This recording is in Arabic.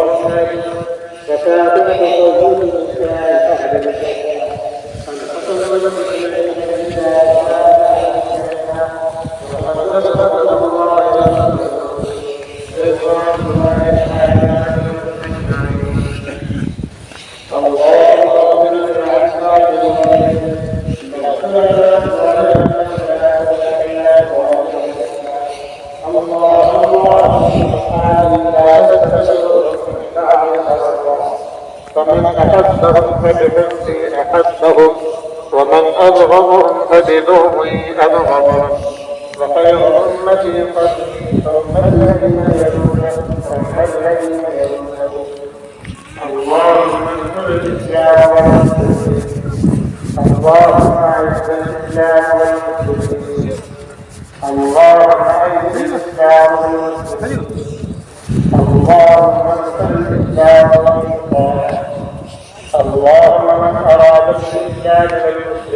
وأصحابه وفاتحة قبول الإسلام أهل الجنة فانتصر المسلمين لله وقد نصر الله رضوان الله تعالى فمن أحبهم فبحبه أحبهم ومن أبغضهم فببغضه أبغضهم وخير أمتي قرني ثم الذين يلونهم ثم الذين يلونهم اللهم انصر الإسلام والمسلمين اللهم أعز الإسلام والمسلمين اللهم أعز الإسلام والمسلمين اللهم انصر الإسلام والمسلمين اللهم من أراد بالإسلام والمسلمين